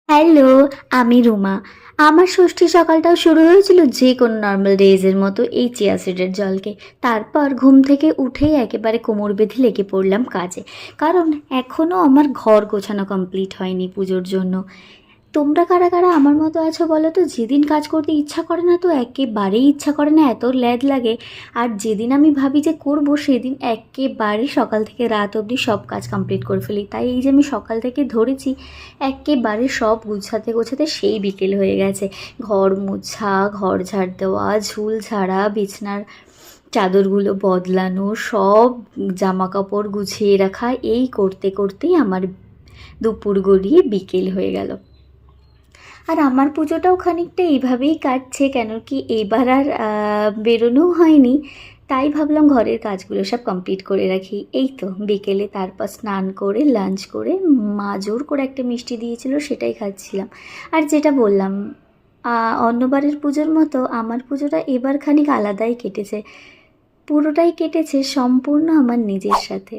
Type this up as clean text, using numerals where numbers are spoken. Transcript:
Hello, আমি রুমা। আমার ষষ্ঠী সকালটাও শুরু হয়েছিল যে কোনো নর্মাল ডেজের মতো এই চিয়া সিডের জলকে। তারপর ঘুম থেকে উঠেই একেবারে কোমর বেঁধে লেগে পড়লাম কাজে। কারণ এখনও আমার ঘর গোছানো কমপ্লিট হয়নি পুজোর জন্য। তোমরা কারা কারা আমার মতো আছো বলো তো? যেদিন কাজ করতে ইচ্ছা করে না তো একেবারেই ইচ্ছা করে না, এত ল্যাদ লাগে। আর যেদিন আমি ভাবি যে করব সেদিন একেবারে সকাল থেকে রাত অবধি সব কাজ কমপ্লিট করে ফেলি। তাই এই যে আমি সকাল থেকে ধরেছি, একেবারে সব গুছাতে গোছাতে সেই বিকেল হয়ে গেছে। ঘর মোছা, ঘর ঝাড় দেওয়া, ঝুল ঝাড়া, বিছনার চাদরগুলো বদলানো, সব জামা কাপড় গুছিয়ে রাখা, এই করতে করতেই আমার দুপুর গড়িয়ে বিকেল হয়ে গেল। আর আমার পুজোটাও খানিকটা এইভাবেই কাটছে, কেন কি এইবার আর বেরোনোও হয়নি। তাই ভাবলাম ঘরের কাজগুলো সব কমপ্লিট করে রাখি। এই তো বিকেলে তারপর স্নান করে লাঞ্চ করে মা জোর করে একটা মিষ্টি দিয়েছিল, সেটাই খাচ্ছিলাম। আর যেটা বললাম, অন্যবারের পুজোর মতো আমার পুজোটা এবার খানিক আলাদাই কেটেছে। পুরোটাই কেটেছে সম্পূর্ণ আমার নিজের সাথে।